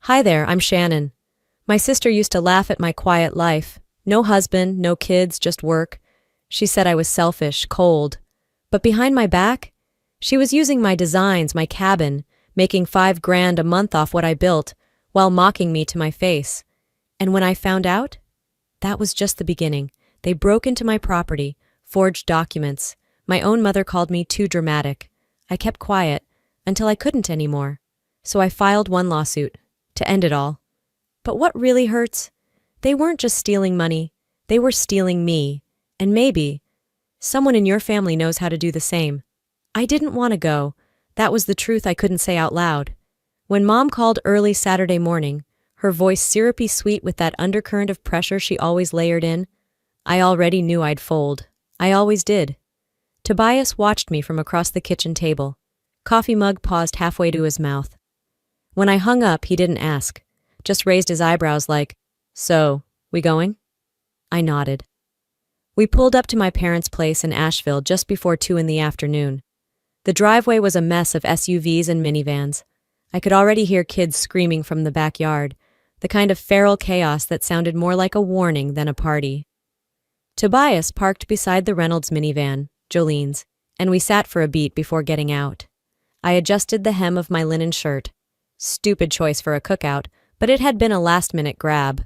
Hi there, I'm Shannon. My sister used to laugh at my quiet life. No husband, no kids, just work. She said I was selfish, cold. But behind my back, she was using my designs, my cabin, making $5,000 a month off what I built, while mocking me to my face. And when I found out, that was just the beginning. They broke into my property, forged documents. My own mother called me too dramatic. I kept quiet until I couldn't anymore. So I filed one lawsuit to end it all. But what really hurts? They weren't just stealing money. They were stealing me. And maybe someone in your family knows how to do the same. I didn't want to go. That was the truth I couldn't say out loud. When Mom called early Saturday morning, her voice syrupy sweet with that undercurrent of pressure she always layered in, I already knew I'd fold. I always did. Tobias watched me from across the kitchen table. Coffee mug paused halfway to his mouth. When I hung up, he didn't ask, just raised his eyebrows like, "So, we going?" I nodded. We pulled up to my parents' place in Asheville just before 2 in the afternoon. The driveway was a mess of SUVs and minivans. I could already hear kids screaming from the backyard, the kind of feral chaos that sounded more like a warning than a party. Tobias parked beside the Reynolds minivan, Jolene's, and we sat for a beat before getting out. I adjusted the hem of my linen shirt. Stupid choice for a cookout, but it had been a last-minute grab.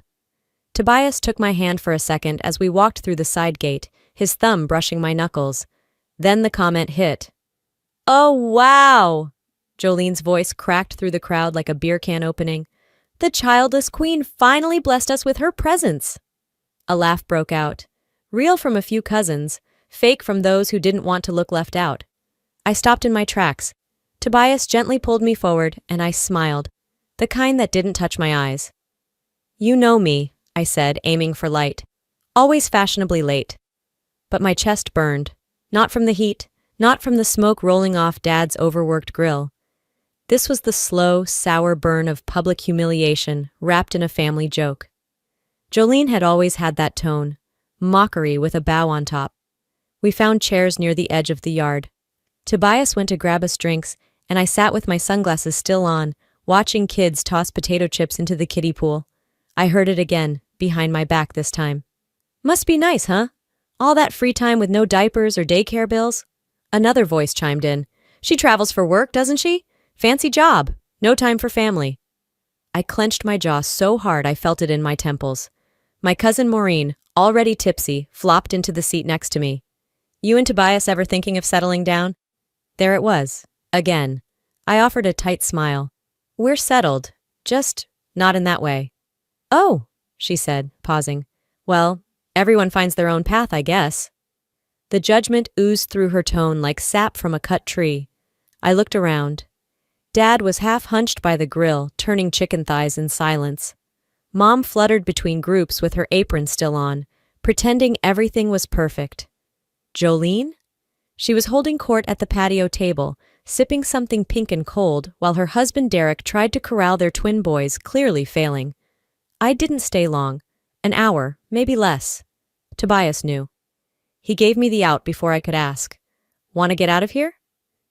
Tobias took my hand for a second as we walked through the side gate, his thumb brushing my knuckles. Then the comment hit. "Oh, wow!" Jolene's voice cracked through the crowd like a beer can opening. "The childless queen finally blessed us with her presence." A laugh broke out. Real from a few cousins, fake from those who didn't want to look left out. I stopped in my tracks. Tobias gently pulled me forward, and I smiled, the kind that didn't touch my eyes. "You know me," I said, aiming for light. "Always fashionably late." But my chest burned. Not from the heat, not from the smoke rolling off Dad's overworked grill. This was the slow, sour burn of public humiliation wrapped in a family joke. Jolene had always had that tone, mockery with a bow on top. We found chairs near the edge of the yard. Tobias went to grab us drinks, and I sat with my sunglasses still on, watching kids toss potato chips into the kiddie pool. I heard it again, behind my back this time. "Must be nice, huh? All that free time with no diapers or daycare bills?" Another voice chimed in. "She travels for work, doesn't she? Fancy job. No time for family." I clenched my jaw so hard I felt it in my temples. My cousin Maureen, already tipsy, flopped into the seat next to me. "You and Tobias ever thinking of settling down?" There it was. Again. I offered a tight smile. "We're settled. Just not in that way." "Oh," she said, pausing. "Well, everyone finds their own path, I guess." The judgment oozed through her tone like sap from a cut tree. I looked around. Dad was half hunched by the grill, turning chicken thighs in silence. Mom fluttered between groups with her apron still on, pretending everything was perfect. Jolene? She was holding court at the patio table, sipping something pink and cold, while her husband Derek tried to corral their twin boys, clearly failing. I didn't stay long. An hour, maybe less. Tobias knew. He gave me the out before I could ask. "Want to get out of here?"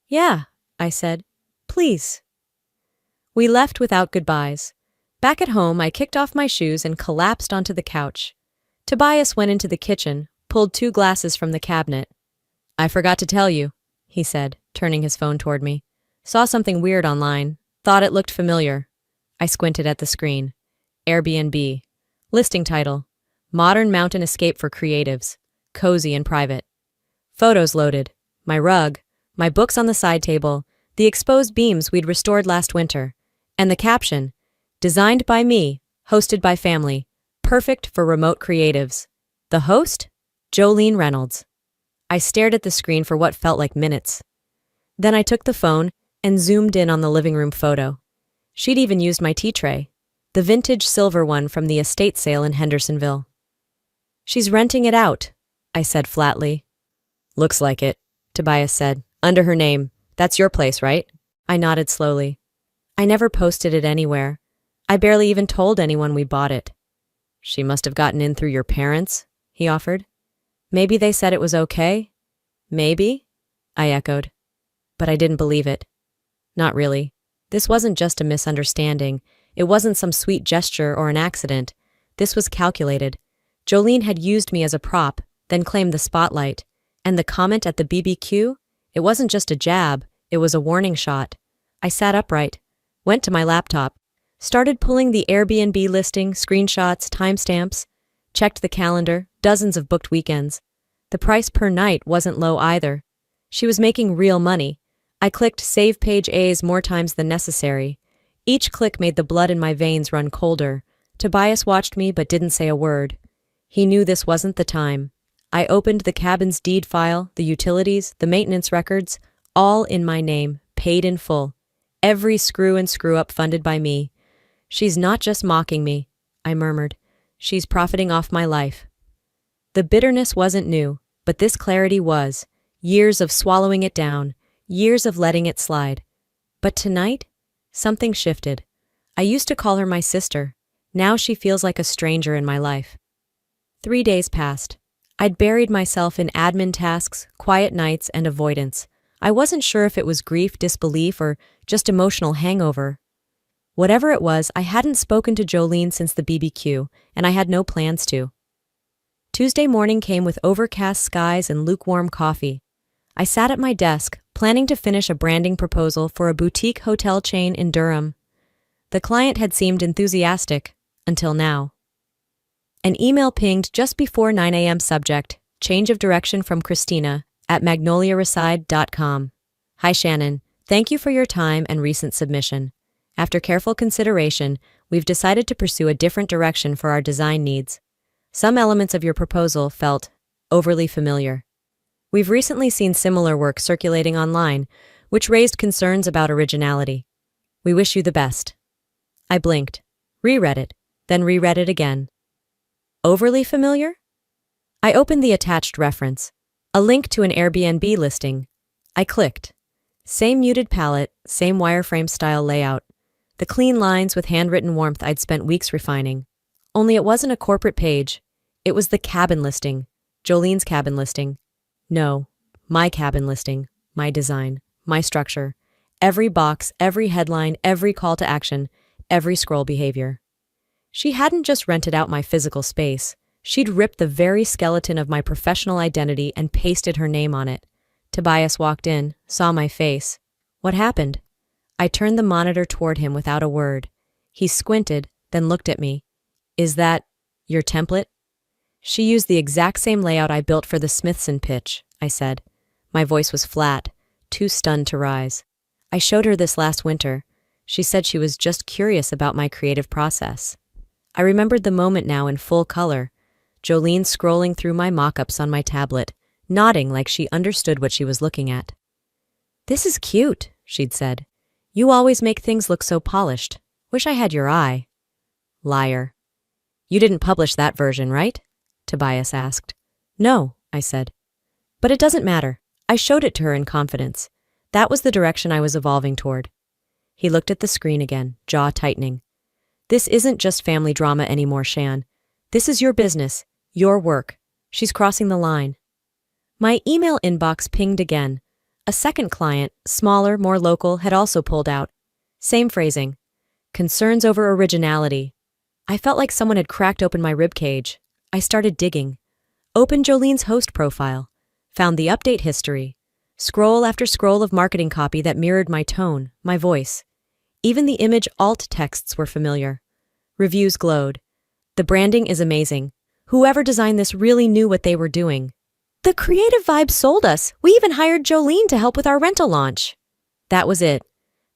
"Yeah," I said. "Please." We left without goodbyes. Back at home, I kicked off my shoes and collapsed onto the couch. Tobias went into the kitchen, pulled 2 glasses from the cabinet. "I forgot to tell you," he said, turning his phone toward me. "Saw something weird online. Thought it looked familiar." I squinted at the screen. Airbnb. Listing title: Modern Mountain Escape for Creatives. Cozy and private. Photos loaded. My rug, my books on the side table, the exposed beams we'd restored last winter, and the caption: Designed by me, hosted by family, perfect for remote creatives. The host? Jolene Reynolds. I stared at the screen for what felt like minutes. Then I took the phone and zoomed in on the living room photo. She'd even used my tea tray, the vintage silver one from the estate sale in Hendersonville. "She's renting it out," I said flatly. "Looks like it," Tobias said. "Under her name. That's your place, right?" I nodded slowly. "I never posted it anywhere. I barely even told anyone we bought it." "She must have gotten in through your parents," he offered. "Maybe they said it was okay." "Maybe," I echoed. But I didn't believe it. Not really. This wasn't just a misunderstanding. It wasn't some sweet gesture or an accident. This was calculated. Jolene had used me as a prop, then claimed the spotlight. And the comment at the BBQ? It wasn't just a jab, it was a warning shot. I sat upright, went to my laptop, started pulling the Airbnb listing, screenshots, timestamps, checked the calendar, dozens of booked weekends. The price per night wasn't low either. She was making real money. I clicked Save Page A's more times than necessary. Each click made the blood in my veins run colder. Tobias watched me but didn't say a word. He knew this wasn't the time. I opened the cabin's deed file, the utilities, the maintenance records, all in my name, paid in full. Every screw and screw-up funded by me. She's not just mocking me, I murmured. She's profiting off my life. The bitterness wasn't new, but this clarity was. Years of swallowing it down, years of letting it slide. But tonight, something shifted. I used to call her my sister. Now she feels like a stranger in my life. 3 days passed. I'd buried myself in admin tasks, quiet nights, and avoidance. I wasn't sure if it was grief, disbelief, or just emotional hangover. Whatever it was, I hadn't spoken to Jolene since the BBQ, and I had no plans to. Tuesday morning came with overcast skies and lukewarm coffee. I sat at my desk, planning to finish a branding proposal for a boutique hotel chain in Durham. The client had seemed enthusiastic, until now. An email pinged just before 9 a.m. Subject, change of direction from Christina at magnoliareside.com. Hi Shannon, thank you for your time and recent submission. After careful consideration, we've decided to pursue a different direction for our design needs. Some elements of your proposal felt overly familiar. We've recently seen similar work circulating online, which raised concerns about originality. We wish you the best. I blinked, reread it, then reread it again. Overly familiar? I opened the attached reference, a link to an Airbnb listing. I clicked. Same muted palette, same wireframe style layout. The clean lines with handwritten warmth I'd spent weeks refining. Only it wasn't a corporate page. It was the cabin listing, Jolene's cabin listing. No, my cabin listing, my design, my structure. Every box, every headline, every call to action, every scroll behavior. She hadn't just rented out my physical space. She'd ripped the very skeleton of my professional identity and pasted her name on it. Tobias walked in, saw my face. What happened? I turned the monitor toward him without a word. He squinted, then looked at me. Is that your template? She used the exact same layout I built for the Smithson pitch, I said. My voice was flat, too stunned to rise. I showed her this last winter. She said she was just curious about my creative process. I remembered the moment now in full color. Jolene scrolling through my mock-ups on my tablet, nodding like she understood what she was looking at. This is cute, she'd said. You always make things look so polished. Wish I had your eye. Liar. You didn't publish that version, right? Tobias asked. No, I said. But it doesn't matter. I showed it to her in confidence. That was the direction I was evolving toward. He looked at the screen again, jaw tightening. This isn't just family drama anymore, Shan. This is your business, your work. She's crossing the line. My email inbox pinged again. A second client, smaller, more local, had also pulled out. Same phrasing. Concerns over originality. I felt like someone had cracked open my ribcage. I started digging. Opened Jolene's host profile. Found the update history. Scroll after scroll of marketing copy that mirrored my tone, my voice. Even the image alt texts were familiar. Reviews glowed. The branding is amazing. Whoever designed this really knew what they were doing. The creative vibe sold us. We even hired Jolene to help with our rental launch. That was it.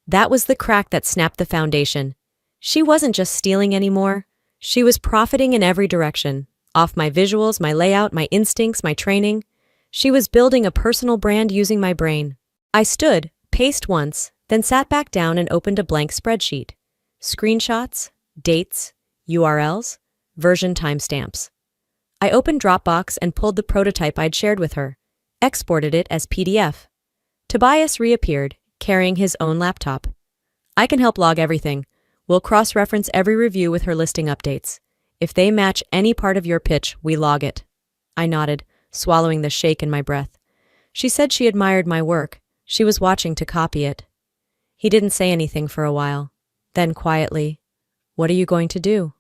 That was the crack that snapped the foundation. She wasn't just stealing anymore. She was profiting in every direction. Off my visuals, my layout, my instincts, my training. She was building a personal brand using my brain. I stood, paced once, then sat back down and opened a blank spreadsheet. Screenshots, dates, URLs, version timestamps. I opened Dropbox and pulled the prototype I'd shared with her, exported it as PDF. Tobias reappeared, carrying his own laptop. I can help log everything. We'll cross-reference every review with her listing updates. If they match any part of your pitch, we log it. I nodded, swallowing the shake in my breath. She said she admired my work. She was watching to copy it. He didn't say anything for a while. Then quietly, What are you going to do?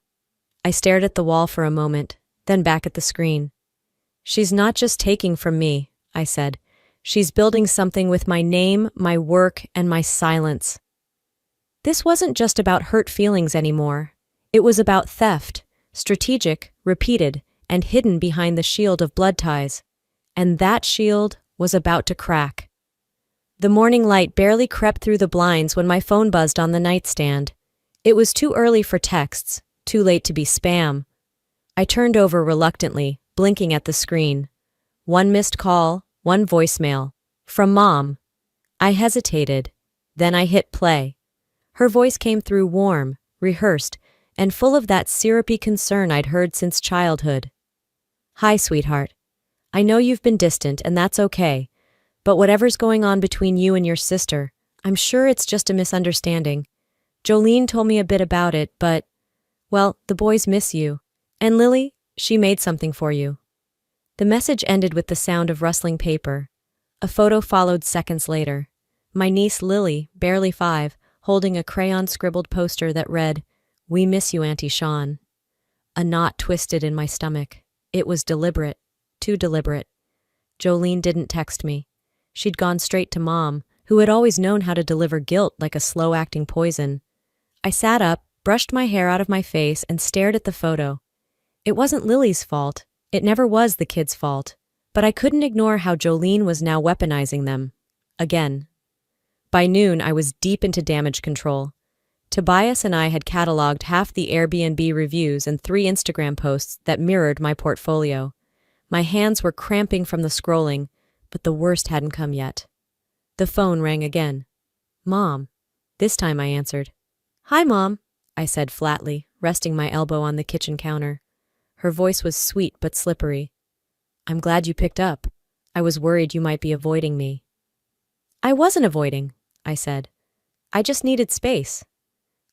I stared at the wall for a moment, then back at the screen. She's not just taking from me, I said. She's building something with my name, my work, and my silence. This wasn't just about hurt feelings anymore. It was about theft, strategic, repeated, and hidden behind the shield of blood ties. And that shield was about to crack. The morning light barely crept through the blinds when my phone buzzed on the nightstand. It was too early for texts, too late to be spam. I turned over reluctantly, blinking at the screen. One missed call, one voicemail. From Mom. I hesitated. Then I hit play. Her voice came through warm, rehearsed, and full of that syrupy concern I'd heard since childhood. Hi, sweetheart. I know you've been distant, and that's okay. But whatever's going on between you and your sister, I'm sure it's just a misunderstanding. Jolene told me a bit about it, but, well, the boys miss you. And Lily, she made something for you. The message ended with the sound of rustling paper. A photo followed seconds later. My niece Lily, barely 5, holding a crayon-scribbled poster that read, "We miss you, Auntie Shawn." A knot twisted in my stomach. It was deliberate. Too deliberate. Jolene didn't text me. She'd gone straight to Mom, who had always known how to deliver guilt like a slow-acting poison. I sat up, brushed my hair out of my face, and stared at the photo. It wasn't Lily's fault. It never was the kids' fault. But I couldn't ignore how Jolene was now weaponizing them. Again. By noon, I was deep into damage control. Tobias and I had cataloged half the Airbnb reviews and 3 Instagram posts that mirrored my portfolio. My hands were cramping from the scrolling, but the worst hadn't come yet. The phone rang again. Mom. This time I answered. Hi, Mom, I said flatly, resting my elbow on the kitchen counter. Her voice was sweet but slippery. I'm glad you picked up. I was worried you might be avoiding me. I wasn't avoiding, I said. I just needed space.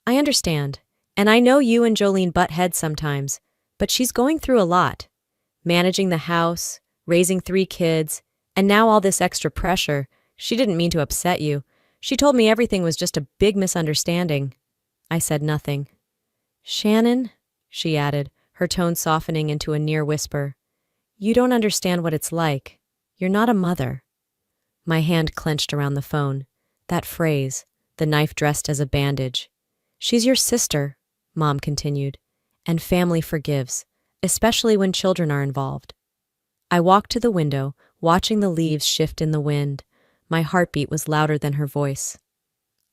I understand, and I know you and Jolene butt heads sometimes, but she's going through a lot. Managing the house, raising 3 kids, and now all this extra pressure. She didn't mean to upset you. She told me everything was just a big misunderstanding. I said nothing. Shannon, she added, her tone softening into a near whisper. You don't understand what it's like. You're not a mother. My hand clenched around the phone. That phrase, the knife dressed as a bandage. She's your sister, Mom continued, and family forgives, especially when children are involved. I walked to the window, watching the leaves shift in the wind. My heartbeat was louder than her voice.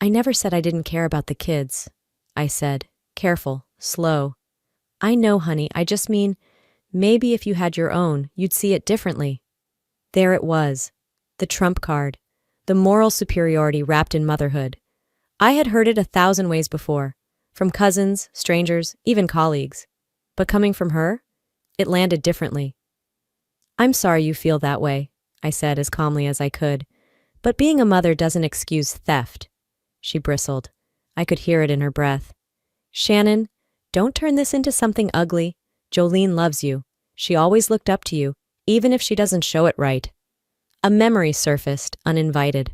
I never said I didn't care about the kids, I said, careful, slow. I know, honey, I just mean, maybe if you had your own, you'd see it differently. There it was, the trump card, the moral superiority wrapped in motherhood. I had heard it 1,000 ways before, from cousins, strangers, even colleagues. But coming from her, it landed differently. I'm sorry you feel that way, I said as calmly as I could, but being a mother doesn't excuse theft. She bristled. I could hear it in her breath. Shannon, don't turn this into something ugly. Jolene loves you. She always looked up to you, even if she doesn't show it right. A memory surfaced, uninvited.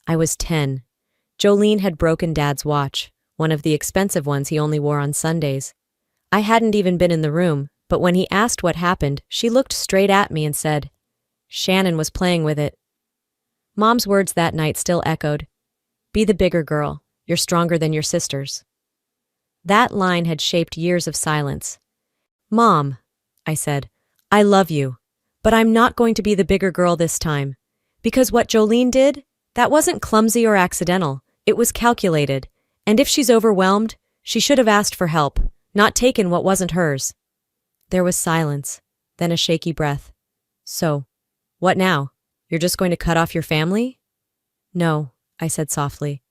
I was 10. Jolene had broken Dad's watch, one of the expensive ones he only wore on Sundays. I hadn't even been in the room, but when he asked what happened, she looked straight at me and said, Shannon was playing with it. Mom's words that night still echoed. Be the bigger girl. You're stronger than your sisters. That line had shaped years of silence. Mom, I said, I love you, but I'm not going to be the bigger girl this time. Because what Jolene did, that wasn't clumsy or accidental. It was calculated. And if she's overwhelmed, she should have asked for help, not taken what wasn't hers. There was silence, then a shaky breath. So, what now? You're just going to cut off your family? No, I said softly.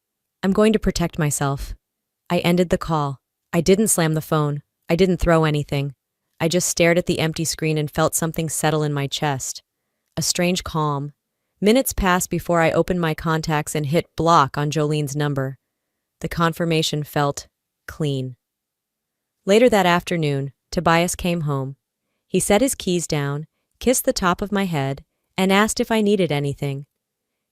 I'm going to protect myself. I ended the call. I didn't slam the phone. I didn't throw anything. I just stared at the empty screen and felt something settle in my chest. A strange calm. Minutes passed before I opened my contacts and hit block on Jolene's number. The confirmation felt clean. Later that afternoon, Tobias came home. He set his keys down, kissed the top of my head, and asked if I needed anything.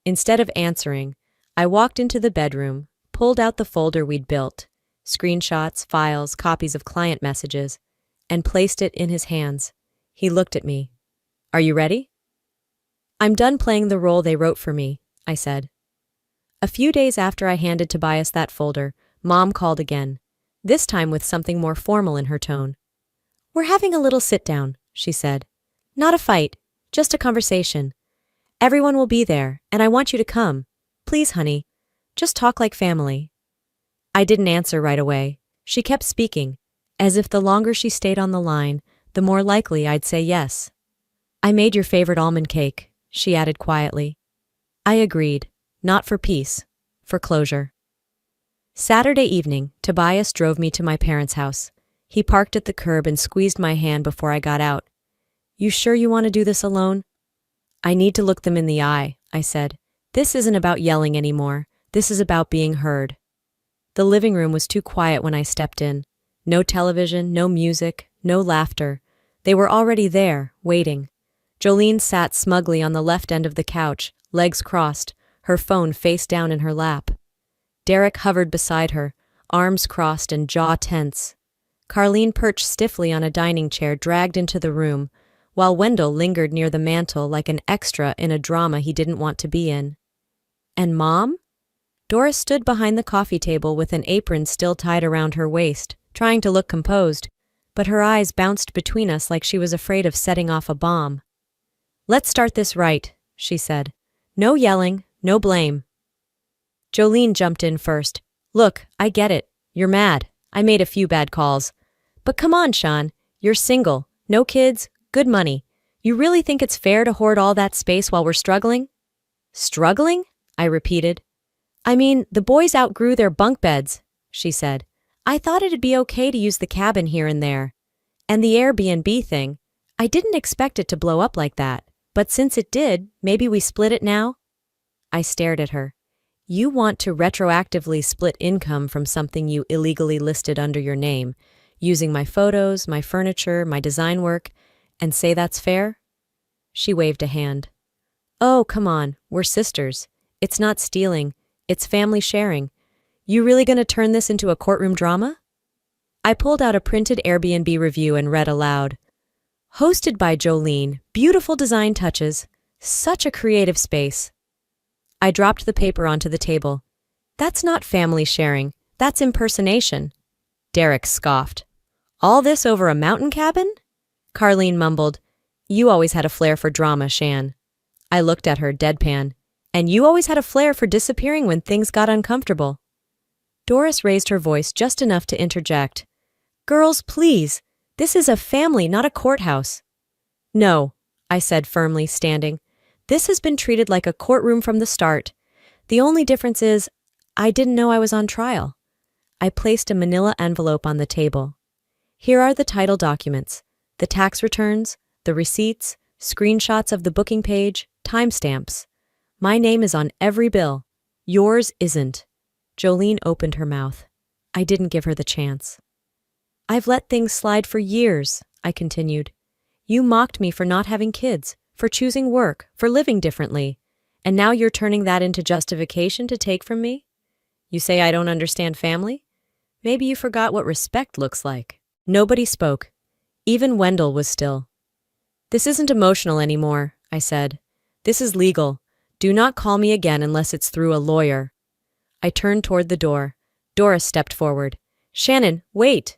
Instead of answering, I walked into the bedroom, pulled out the folder we'd built, screenshots, files, copies of client messages, and placed it in his hands. He looked at me. Are you ready? I'm done playing the role they wrote for me, I said. A few days after I handed Tobias that folder, Mom called again, this time with something more formal in her tone. We're having a little sit-down, she said. Not a fight, just a conversation. Everyone will be there, and I want you to come. Please, honey, just talk like family. I didn't answer right away. She kept speaking, as if the longer she stayed on the line, the more likely I'd say yes. I made your favorite almond cake, she added quietly. I agreed, not for peace, for closure. Saturday evening, Tobias drove me to my parents' house. He parked at the curb and squeezed my hand before I got out. You sure you want to do this alone? I need to look them in the eye, I said. This isn't about yelling anymore. This is about being heard. The living room was too quiet when I stepped in. No television, no music, no laughter. They were already there, waiting. Jolene sat smugly on the left end of the couch, legs crossed, her phone face down in her lap. Derek hovered beside her, arms crossed and jaw tense. Carlene perched stiffly on a dining chair dragged into the room, while Wendell lingered near the mantel like an extra in a drama he didn't want to be in. And Mom? Doris stood behind the coffee table with an apron still tied around her waist, trying to look composed, but her eyes bounced between us like she was afraid of setting off a bomb. Let's start this right, she said. No yelling, no blame. Jolene jumped in first. Look, I get it. You're mad. I made a few bad calls. But come on, Sean. You're single, no kids, good money. You really think it's fair to hoard all that space while we're struggling? Struggling? I repeated. I mean, the boys outgrew their bunk beds, she said. I thought it'd be okay to use the cabin here and there. And the Airbnb thing, I didn't expect it to blow up like that. But since it did, maybe we split it now? I stared at her. You want to retroactively split income from something you illegally listed under your name, using my photos, my furniture, my design work, and say that's fair? She waved a hand. Oh, come on, we're sisters. It's not stealing, it's family sharing. You really gonna turn this into a courtroom drama? I pulled out a printed Airbnb review and read aloud. Hosted by Jolene, beautiful design touches, such a creative space. I dropped the paper onto the table. That's not family sharing, that's impersonation. Derek scoffed. All this over a mountain cabin? Carlene mumbled. You always had a flair for drama, Shan. I looked at her, deadpan. And you always had a flair for disappearing when things got uncomfortable. Doris raised her voice just enough to interject. Girls, please. This is a family, not a courthouse. No, I said firmly, standing. This has been treated like a courtroom from the start. The only difference is, I didn't know I was on trial. I placed a manila envelope on the table. Here are the title documents, the tax returns, the receipts, screenshots of the booking page, timestamps. My name is on every bill. Yours isn't. Jolene opened her mouth. I didn't give her the chance. I've let things slide for years, I continued. You mocked me for not having kids, for choosing work, for living differently, and now you're turning that into justification to take from me? You say I don't understand family? Maybe you forgot what respect looks like. Nobody spoke. Even Wendell was still. This isn't emotional anymore, I said. This is legal. Do not call me again unless it's through a lawyer. I turned toward the door. Doris stepped forward. Shannon, wait!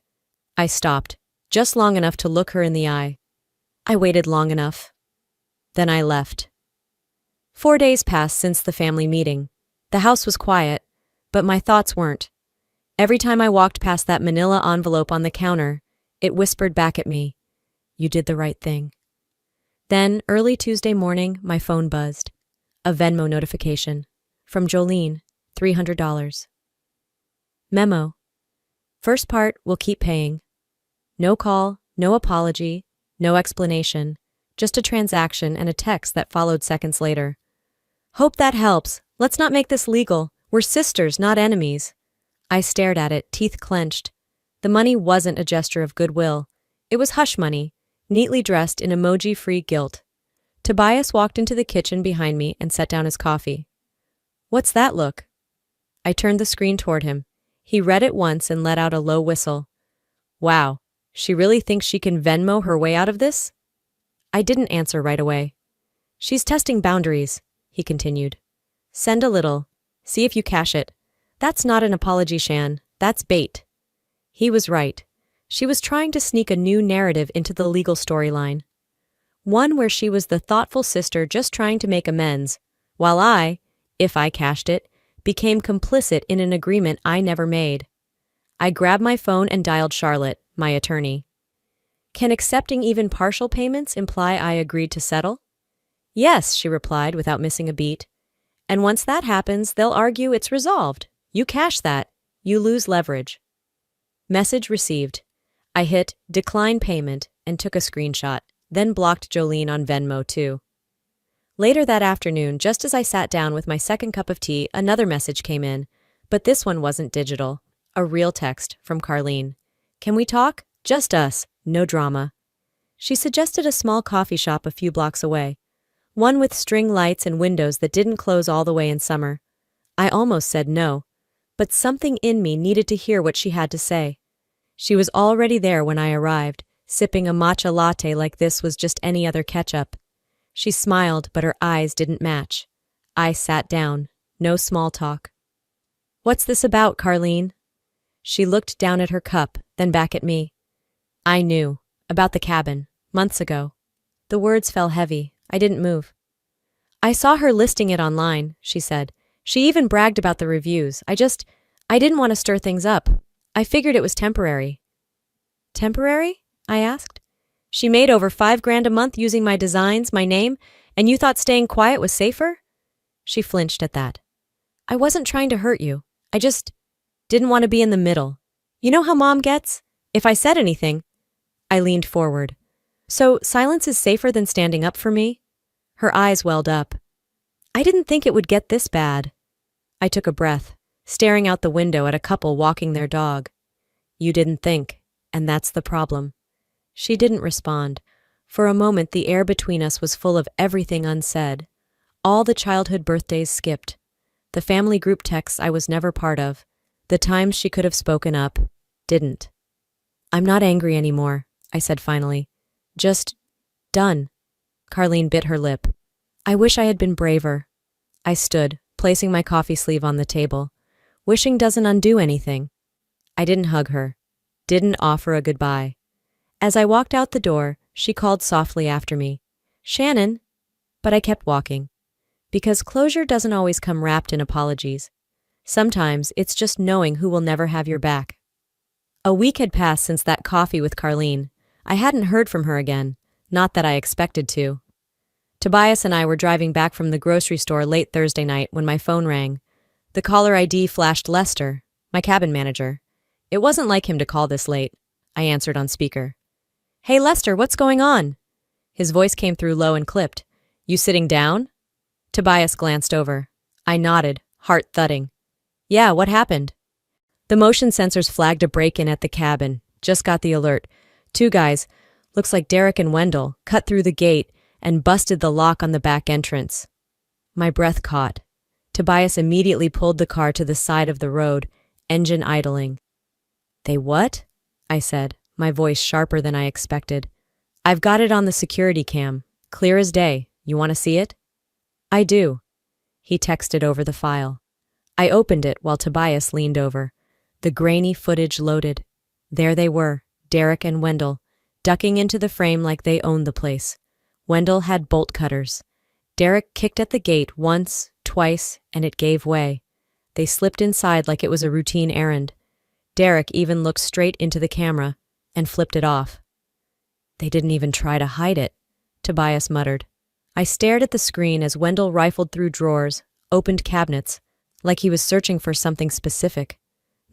I stopped, just long enough to look her in the eye. I waited long enough. Then I left. 4 days passed since the family meeting. The house was quiet, but my thoughts weren't. Every time I walked past that manila envelope on the counter, it whispered back at me, you did the right thing. Then, early Tuesday morning, my phone buzzed. A Venmo notification. From Jolene, $300. Memo. First part, we'll keep paying. No call, no apology, no explanation, just a transaction and a text that followed seconds later. Hope that helps. Let's not make this legal. We're sisters, not enemies. I stared at it, teeth clenched. The money wasn't a gesture of goodwill. It was hush money, neatly dressed in emoji-free guilt. Tobias walked into the kitchen behind me and set down his coffee. What's that look? I turned the screen toward him. He read it once and let out a low whistle. Wow, she really thinks she can Venmo her way out of this? I didn't answer right away. She's testing boundaries, he continued. Send a little. See if you cash it. That's not an apology, Shan. That's bait. He was right. She was trying to sneak a new narrative into the legal storyline. One where she was the thoughtful sister just trying to make amends, while I, if I cashed it, became complicit in an agreement I never made. I grabbed my phone and dialed Charlotte, my attorney. Can accepting even partial payments imply I agreed to settle? Yes, she replied without missing a beat. And once that happens, they'll argue it's resolved. You cash that, you lose leverage. Message received. I hit decline payment and took a screenshot, then blocked Jolene on Venmo too. Later that afternoon, just as I sat down with my second cup of tea, another message came in, but this one wasn't digital. A real text from Carlene. Can we talk? Just us, no drama. She suggested a small coffee shop a few blocks away, one with string lights and windows that didn't close all the way in summer. I almost said no, but something in me needed to hear what she had to say. She was already there when I arrived, sipping a matcha latte like this was just any other ketchup. She smiled, but her eyes didn't match. I sat down. No small talk. What's this about, Carlene? She looked down at her cup, then back at me. I knew. About the cabin. Months ago. The words fell heavy. I didn't move. I saw her listing it online, she said. She even bragged about the reviews. I didn't want to stir things up. I figured it was temporary. Temporary? I asked. She made over $5,000 a month using my designs, my name, and you thought staying quiet was safer? She flinched at that. I wasn't trying to hurt you. I just didn't want to be in the middle. You know how Mom gets? If I said anything. I leaned forward. So silence is safer than standing up for me? Her eyes welled up. I didn't think it would get this bad. I took a breath, staring out the window at a couple walking their dog. You didn't think, and that's the problem. She didn't respond. For a moment, the air between us was full of everything unsaid. All the childhood birthdays skipped. The family group texts I was never part of. The times she could have spoken up, didn't. I'm not angry anymore, I said finally. Just done. Carlene bit her lip. I wish I had been braver. I stood, placing my coffee sleeve on the table. Wishing doesn't undo anything. I didn't hug her. Didn't offer a goodbye. As I walked out the door, she called softly after me. Shannon! But I kept walking. Because closure doesn't always come wrapped in apologies. Sometimes it's just knowing who will never have your back. A week had passed since that coffee with Carlene. I hadn't heard from her again, not that I expected to. Tobias and I were driving back from the grocery store late Thursday night when my phone rang. The caller ID flashed Lester, my cabin manager. It wasn't like him to call this late. I answered on speaker. Hey Lester, what's going on? His voice came through low and clipped. You sitting down? Tobias glanced over. I nodded, heart thudding. Yeah, what happened? The motion sensors flagged a break-in at the cabin. Just got the alert. 2 guys, looks like Derek and Wendell, cut through the gate and busted the lock on the back entrance. My breath caught. Tobias immediately pulled the car to the side of the road, engine idling. They what? I said, my voice sharper than I expected. I've got it on the security cam. Clear as day. You want to see it? I do. He texted over the file. I opened it while Tobias leaned over. The grainy footage loaded. There they were, Derek and Wendell, ducking into the frame like they owned the place. Wendell had bolt cutters. Derek kicked at the gate once, twice, and it gave way. They slipped inside like it was a routine errand. Derek even looked straight into the camera and flipped it off. They didn't even try to hide it, Tobias muttered. I stared at the screen as Wendell rifled through drawers, opened cabinets, like he was searching for something specific.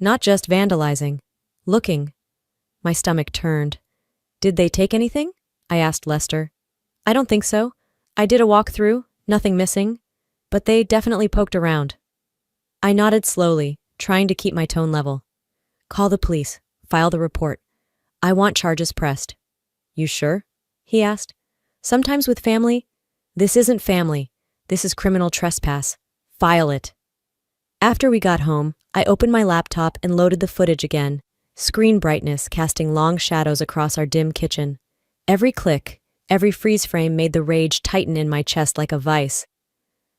Not just vandalizing. Looking. My stomach turned. Did they take anything? I asked Lester. I don't think so. I did a walk-through, nothing missing, but they definitely poked around. I nodded slowly, trying to keep my tone level. Call the police. File the report. I want charges pressed. You sure? He asked. Sometimes with family. This isn't family. This is criminal trespass. File it. After we got home, I opened my laptop and loaded the footage again, screen brightness casting long shadows across our dim kitchen. Every click, every freeze frame made the rage tighten in my chest like a vice.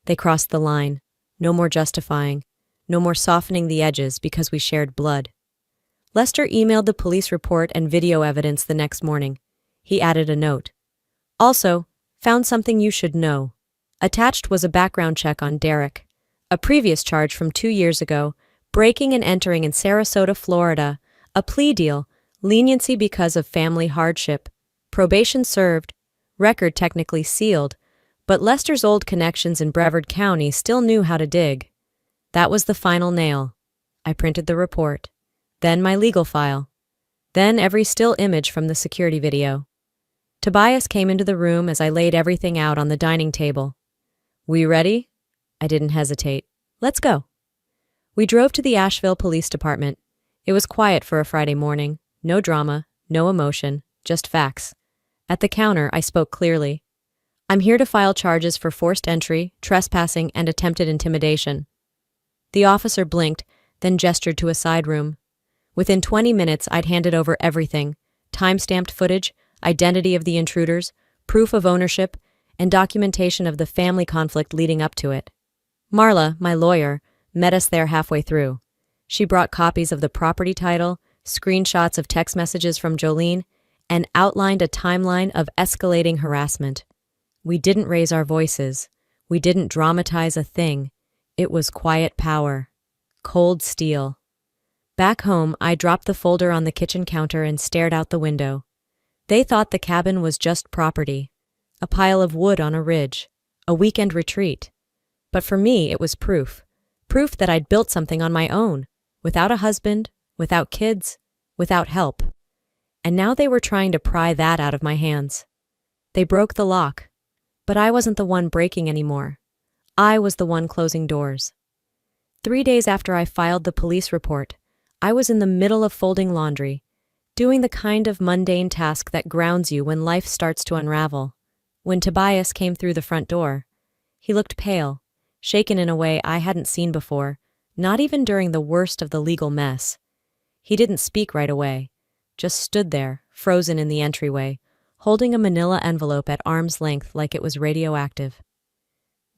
They crossed the line. No more justifying. No more softening the edges because we shared blood. Lester emailed the police report and video evidence the next morning. He added a note. Also, found something you should know. Attached was a background check on Derek, a previous charge from 2 years ago, breaking and entering in Sarasota, Florida, a plea deal, leniency because of family hardship, probation served, record technically sealed, but Lester's old connections in Brevard County still knew how to dig. That was the final nail. I printed the report. Then my legal file. Then every still image from the security video. Tobias came into the room as I laid everything out on the dining table. "We ready?" I didn't hesitate. "Let's go." We drove to the Asheville Police Department. It was quiet for a Friday morning. No drama, no emotion, just facts. At the counter, I spoke clearly. "I'm here to file charges for forced entry, trespassing, and attempted intimidation." The officer blinked, then gestured to a side room. Within 20 minutes, I'd handed over everything: time-stamped footage, identity of the intruders, proof of ownership, and documentation of the family conflict leading up to it. Marla, my lawyer, met us there halfway through. She brought copies of the property title, screenshots of text messages from Jolene, and outlined a timeline of escalating harassment. We didn't raise our voices. We didn't dramatize a thing. It was quiet power. Cold steel. Back home, I dropped the folder on the kitchen counter and stared out the window. They thought the cabin was just property, a pile of wood on a ridge, a weekend retreat. But for me, it was proof. Proof that I'd built something on my own, without a husband, without kids, without help. And now they were trying to pry that out of my hands. They broke the lock. But I wasn't the one breaking anymore. I was the one closing doors. 3 days after I filed the police report, I was in the middle of folding laundry, doing the kind of mundane task that grounds you when life starts to unravel, when Tobias came through the front door. He looked pale, shaken in a way I hadn't seen before, not even during the worst of the legal mess. He didn't speak right away, just stood there, frozen in the entryway, holding a manila envelope at arm's length like it was radioactive.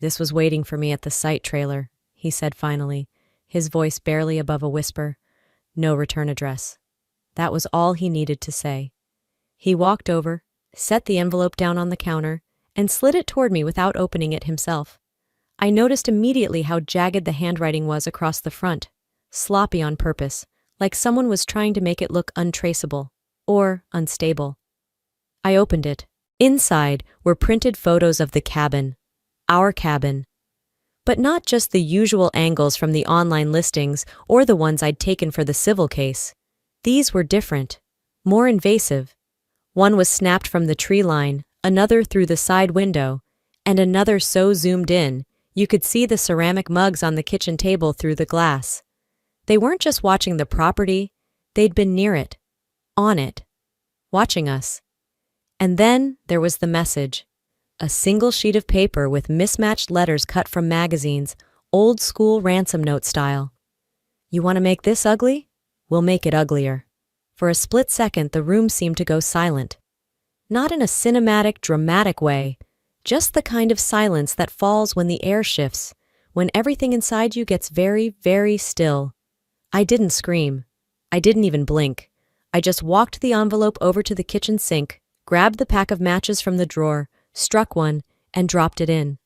"This was waiting for me at the site trailer," he said finally, his voice barely above a whisper. "No return address." That was all he needed to say. He walked over, set the envelope down on the counter, and slid it toward me without opening it himself. I noticed immediately how jagged the handwriting was across the front, sloppy on purpose, like someone was trying to make it look untraceable or unstable. I opened it. Inside were printed photos of the cabin, our cabin. But not just the usual angles from the online listings or the ones I'd taken for the civil case. These were different, more invasive. One was snapped from the tree line, another through the side window, and another so zoomed in, you could see the ceramic mugs on the kitchen table through the glass. They weren't just watching the property, they'd been near it, on it, watching us. And then there was the message. A single sheet of paper with mismatched letters cut from magazines, old school ransom note style. "You want to make this ugly? We'll make it uglier." For a split second, the room seemed to go silent. Not in a cinematic, dramatic way, just the kind of silence that falls when the air shifts, when everything inside you gets very, very still. I didn't scream. I didn't even blink. I just walked the envelope over to the kitchen sink, grabbed the pack of matches from the drawer, struck one, and dropped it in.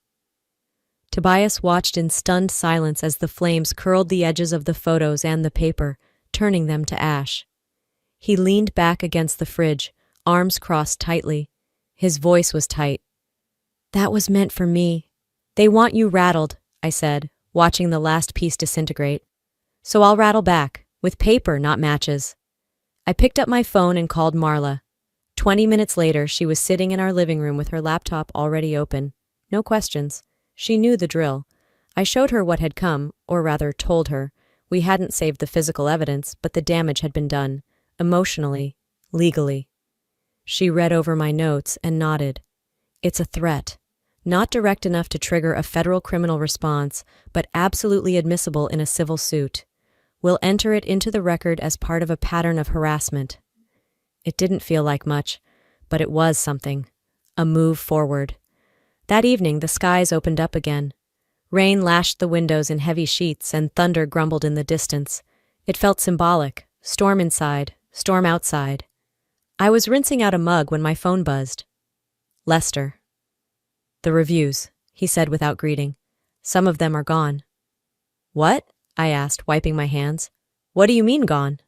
Tobias watched in stunned silence as the flames curled the edges of the photos and the paper, turning them to ash. He leaned back against the fridge, arms crossed tightly. His voice was tight. "That was meant for me. They want you rattled," I said, watching the last piece disintegrate. "So I'll rattle back, with paper, not matches." I picked up my phone and called Marla. 20 minutes later, she was sitting in our living room with her laptop already open. No questions. She knew the drill. I showed her what had come, or rather told her. We hadn't saved the physical evidence, but the damage had been done. Emotionally, legally. She read over my notes and nodded. "It's a threat. Not direct enough to trigger a federal criminal response, but absolutely admissible in a civil suit. We'll enter it into the record as part of a pattern of harassment. It didn't feel like much, but it was something. A move forward. That evening, the skies opened up again. Rain lashed the windows in heavy sheets, and thunder grumbled in the distance. It felt symbolic. Storm inside, storm outside. I was rinsing out a mug when my phone buzzed. Lester. The reviews, he said without greeting. Some of them are gone. What? I asked, wiping my hands. What do you mean gone?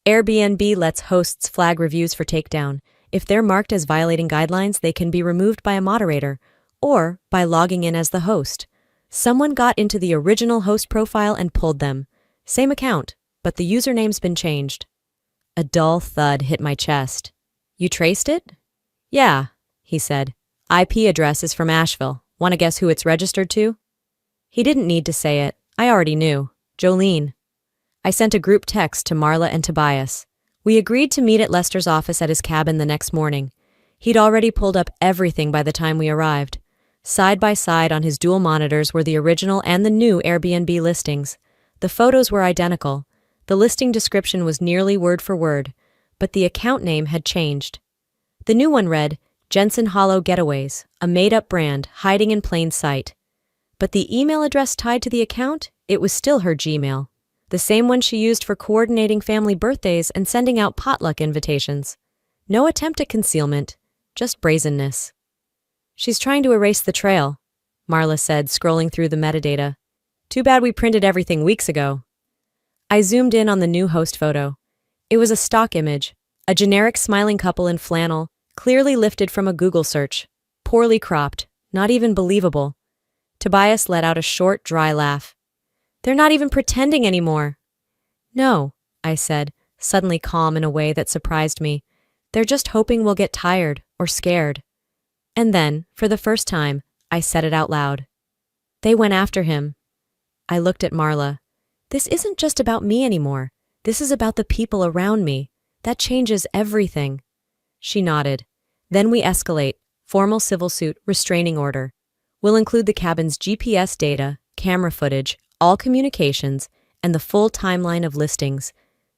Airbnb lets hosts flag reviews for takedown. If they're marked as violating guidelines, they can be removed by a moderator, or by logging in as the host. Someone got into the original host profile and pulled them. Same account, but the username's been changed. A dull thud hit my chest. You traced it? Yeah, he said. IP address is from Asheville. Want to guess who it's registered to? He didn't need to say it. I already knew. Jolene. I sent a group text to Marla and Tobias. We agreed to meet at Lester's office at his cabin the next morning. He'd already pulled up everything by the time we arrived. Side by side on his dual monitors were the original and the new Airbnb listings. The photos were identical. The listing description was nearly word for word, but the account name had changed. The new one read, Jensen Hollow Getaways, a made-up brand hiding in plain sight. But the email address tied to the account, it was still her Gmail. The same one she used for coordinating family birthdays and sending out potluck invitations. No attempt at concealment, just brazenness. She's trying to erase the trail, Marla said, scrolling through the metadata. Too bad we printed everything weeks ago. I zoomed in on the new host photo. It was a stock image, a generic smiling couple in flannel, clearly lifted from a Google search. Poorly cropped, not even believable. Tobias let out a short, dry laugh. They're not even pretending anymore. No, I said, suddenly calm in a way that surprised me. They're just hoping we'll get tired or scared. And then, for the first time, I said it out loud. They went after him. I looked at Marla. This isn't just about me anymore. This is about the people around me. That changes everything. She nodded. Then we escalate. Formal civil suit, restraining order. We'll include the cabin's GPS data, camera footage, all communications, and the full timeline of listings.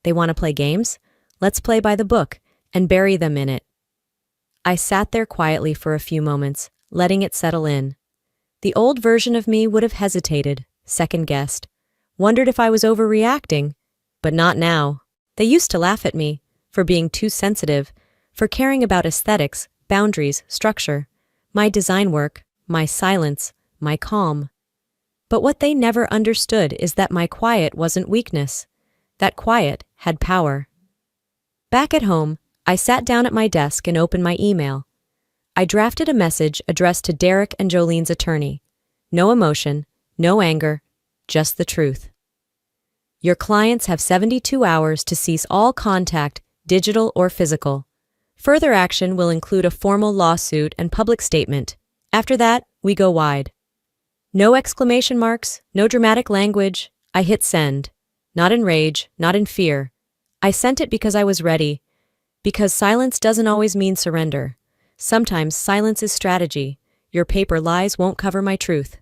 They want to play games? Let's play by the book and bury them in it. I sat there quietly for a few moments, letting it settle in. The old version of me would have hesitated, second-guessed, wondered if I was overreacting, but not now. They used to laugh at me for being too sensitive, for caring about aesthetics, boundaries, structure, my design work, my silence, my calm. But what they never understood is that my quiet wasn't weakness. That quiet had power. Back at home, I sat down at my desk and opened my email. I drafted a message addressed to Derek and Jolene's attorney. No emotion, no anger, just the truth. Your clients have 72 hours to cease all contact, digital or physical. Further action will include a formal lawsuit and public statement. After that, we go wide. No exclamation marks, no dramatic language. I hit send. Not in rage, not in fear. I sent it because I was ready. Because silence doesn't always mean surrender. Sometimes silence is strategy. Your paper lies won't cover my truth.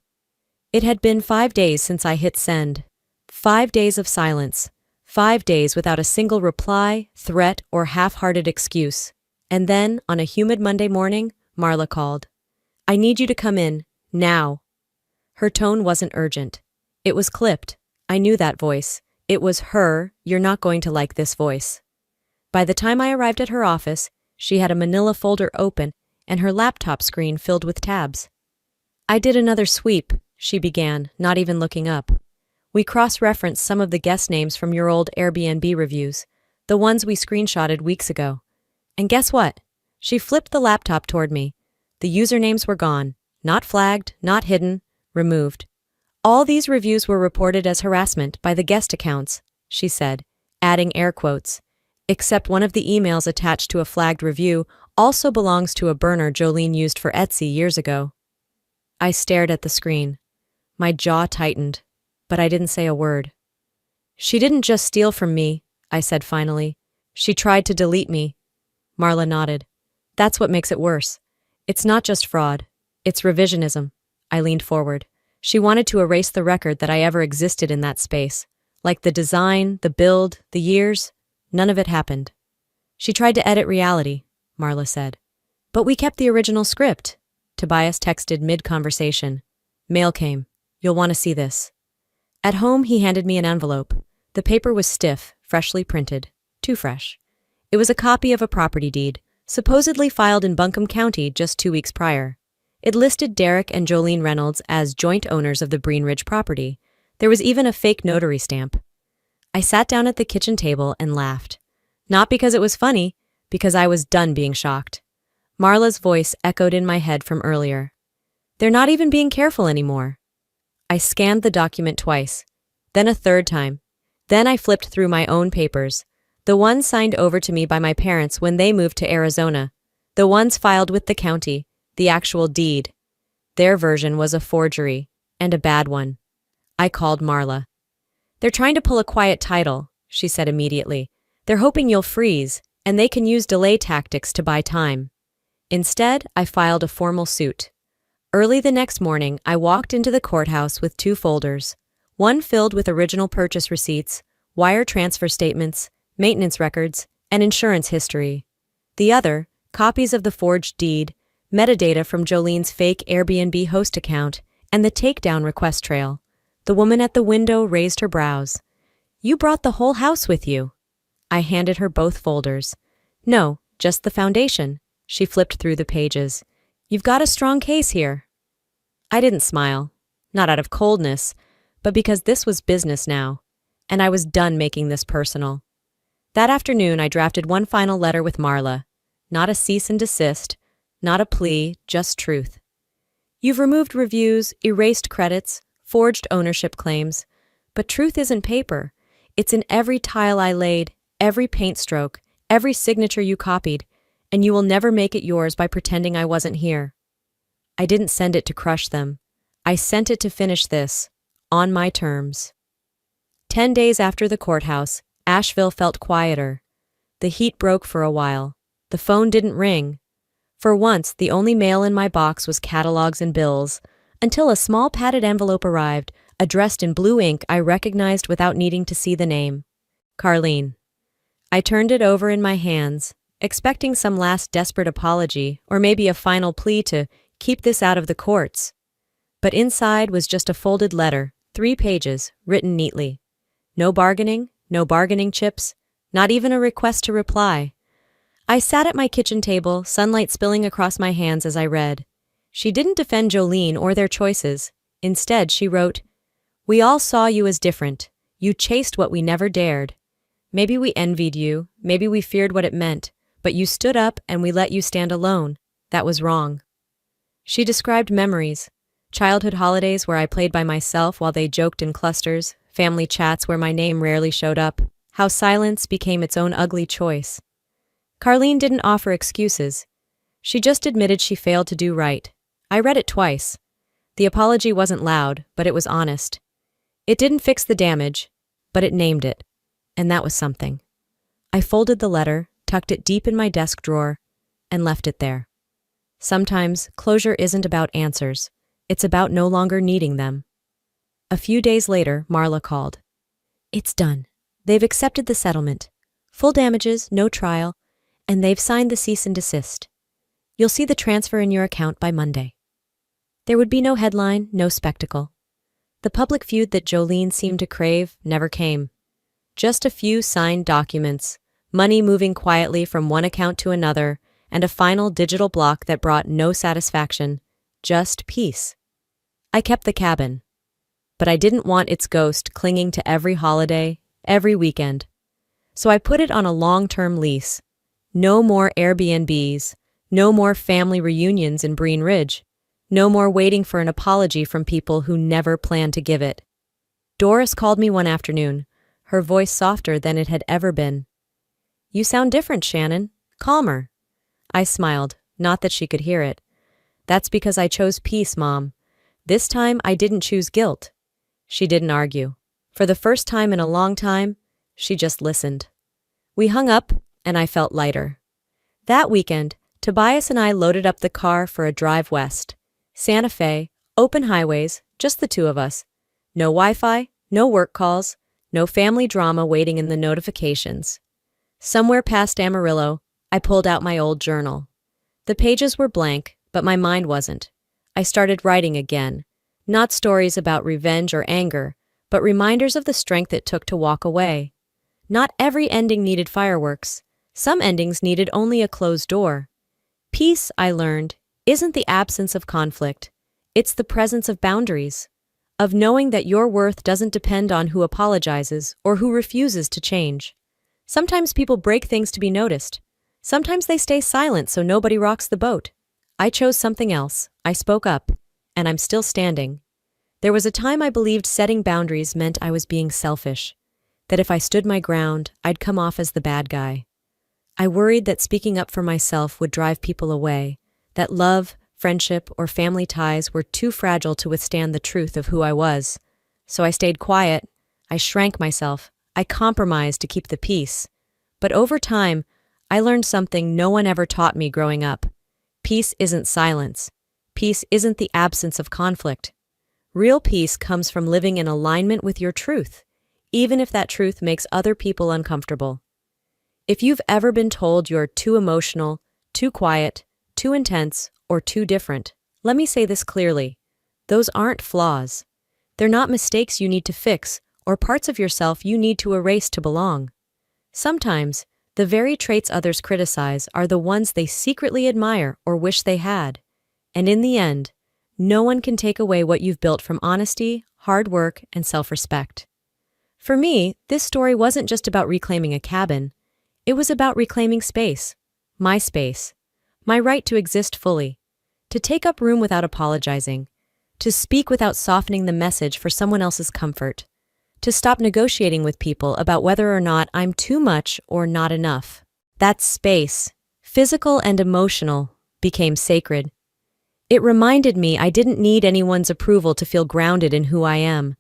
It had been 5 days since I hit send. 5 days of silence. 5 days without a single reply, threat, or half-hearted excuse. And then, on a humid Monday morning, Marla called. I need you to come in, now. Her tone wasn't urgent. It was clipped. I knew that voice. It was her, you're not going to like this voice. By the time I arrived at her office, she had a manila folder open and her laptop screen filled with tabs. I did another sweep, she began, not even looking up. We cross-referenced some of the guest names from your old Airbnb reviews, the ones we screenshotted weeks ago. And guess what? She flipped the laptop toward me. The usernames were gone, not flagged, not hidden, removed. All these reviews were reported as harassment by the guest accounts, she said, adding air quotes. Except one of the emails attached to a flagged review also belongs to a burner Jolene used for Etsy years ago. I stared at the screen. My jaw tightened, but I didn't say a word. She didn't just steal from me, I said finally. She tried to delete me. Marla nodded. That's what makes it worse. It's not just fraud. It's revisionism. I leaned forward. She wanted to erase the record that I ever existed in that space. Like the design, the build, the years, none of it happened. She tried to edit reality, Marla said. But we kept the original script. Tobias texted mid-conversation. Mail came. You'll want to see this. At home, he handed me an envelope. The paper was stiff, freshly printed. Too fresh. It was a copy of a property deed, supposedly filed in Buncombe County just 2 weeks prior. It listed Derek and Jolene Reynolds as joint owners of the Breen Ridge property. There was even a fake notary stamp. I sat down at the kitchen table and laughed. Not because it was funny, because I was done being shocked. Marla's voice echoed in my head from earlier. They're not even being careful anymore. I scanned the document twice, then a third time. Then I flipped through my own papers, the ones signed over to me by my parents when they moved to Arizona, the ones filed with the county, the actual deed. Their version was a forgery, and a bad one. I called Marla. They're trying to pull a quiet title, she said immediately. They're hoping you'll freeze, and they can use delay tactics to buy time. Instead, I filed a formal suit. Early the next morning, I walked into the courthouse with 2 folders, one filled with original purchase receipts, wire transfer statements, maintenance records, and insurance history. The other, copies of the forged deed, metadata from Jolene's fake Airbnb host account, and the takedown request trail. The woman at the window raised her brows. You brought the whole house with you. I handed her both folders. No, just the foundation. She flipped through the pages. You've got a strong case here. I didn't smile, not out of coldness, but because this was business now, and I was done making this personal. That afternoon, I drafted one final letter with Marla. Not a cease and desist, not a plea, just truth. You've removed reviews, erased credits, forged ownership claims, but truth isn't paper. It's in every tile I laid, every paint stroke, every signature you copied, and you will never make it yours by pretending I wasn't here. I didn't send it to crush them. I sent it to finish this, on my terms. 10 days after the courthouse, Asheville felt quieter. The heat broke for a while. The phone didn't ring. For once, the only mail in my box was catalogs and bills, until a small padded envelope arrived, addressed in blue ink I recognized without needing to see the name. Carlene. I turned it over in my hands, expecting some last desperate apology or maybe a final plea to keep this out of the courts. But inside was just a folded letter, 3 pages, written neatly. No bargaining chips, not even a request to reply. I sat at my kitchen table, sunlight spilling across my hands as I read. She didn't defend Jolene or their choices. Instead, she wrote, We all saw you as different. You chased what we never dared. Maybe we envied you, maybe we feared what it meant, but you stood up and we let you stand alone. That was wrong. She described memories, childhood holidays where I played by myself while they joked in clusters, family chats where my name rarely showed up, how silence became its own ugly choice. Carlene didn't offer excuses. She just admitted she failed to do right. I read it twice. The apology wasn't loud, but it was honest. It didn't fix the damage, but it named it. And that was something. I folded the letter, tucked it deep in my desk drawer, and left it there. Sometimes, closure isn't about answers. It's about no longer needing them. A few days later, Marla called. It's done. They've accepted the settlement. Full damages, no trial, and they've signed the cease and desist. You'll see the transfer in your account by Monday. There would be no headline, no spectacle. The public feud that Jolene seemed to crave never came. Just a few signed documents, money moving quietly from one account to another, and a final digital block that brought no satisfaction, just peace. I kept the cabin, but I didn't want its ghost clinging to every holiday, every weekend. So I put it on a long-term lease. No more Airbnbs, no more family reunions in Breen Ridge, no more waiting for an apology from people who never planned to give it. Doris called me one afternoon, her voice softer than it had ever been. You sound different, Shannon. Calmer. I smiled, not that she could hear it. That's because I chose peace, Mom. This time I didn't choose guilt. She didn't argue. For the first time in a long time, she just listened. We hung up, and I felt lighter. That weekend, Tobias and I loaded up the car for a drive west. Santa Fe, open highways, just the two of us. No Wi-Fi, no work calls, no family drama waiting in the notifications. Somewhere past Amarillo, I pulled out my old journal. The pages were blank, but my mind wasn't. I started writing again. Not stories about revenge or anger, but reminders of the strength it took to walk away. Not every ending needed fireworks. Some endings needed only a closed door. Peace, I learned, isn't the absence of conflict. It's the presence of boundaries. Of knowing that your worth doesn't depend on who apologizes or who refuses to change. Sometimes people break things to be noticed. Sometimes they stay silent so nobody rocks the boat. I chose something else. I spoke up. And I'm still standing. There was a time I believed setting boundaries meant I was being selfish. That if I stood my ground, I'd come off as the bad guy. I worried that speaking up for myself would drive people away. That love, friendship, or family ties were too fragile to withstand the truth of who I was. So I stayed quiet. I shrank myself. I compromised to keep the peace. But over time, I learned something no one ever taught me growing up. Peace isn't silence. Peace isn't the absence of conflict. Real peace comes from living in alignment with your truth, even if that truth makes other people uncomfortable. If you've ever been told you're too emotional, too quiet, too intense, or too different, let me say this clearly. Those aren't flaws. They're not mistakes you need to fix or parts of yourself you need to erase to belong. Sometimes, the very traits others criticize are the ones they secretly admire or wish they had. And in the end, no one can take away what you've built from honesty, hard work, and self-respect. For me, this story wasn't just about reclaiming a cabin. It was about reclaiming space, my right to exist fully, to take up room without apologizing, to speak without softening the message for someone else's comfort, to stop negotiating with people about whether or not I'm too much or not enough. That space, physical and emotional, became sacred. It reminded me I didn't need anyone's approval to feel grounded in who I am.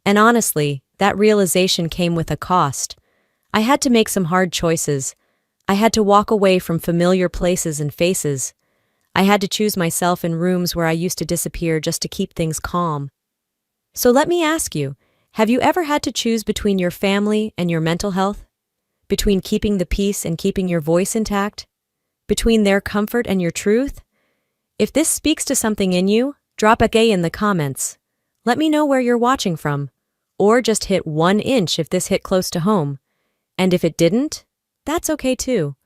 And honestly, that realization came with a cost. I had to make some hard choices. I had to walk away from familiar places and faces. I had to choose myself in rooms where I used to disappear just to keep things calm. So let me ask you, have you ever had to choose between your family and your mental health? Between keeping the peace and keeping your voice intact? Between their comfort and your truth? If this speaks to something in you, drop a K in the comments. Let me know where you're watching from. Or just hit 1 inch if this hit close to home. And if it didn't, that's okay too.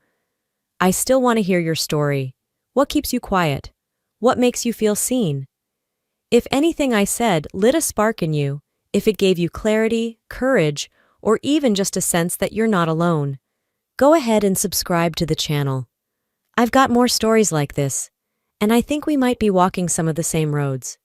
I still want to hear your story. What keeps you quiet? What makes you feel seen? If anything I said lit a spark in you, if it gave you clarity, courage, or even just a sense that you're not alone, go ahead and subscribe to the channel. I've got more stories like this, and I think we might be walking some of the same roads.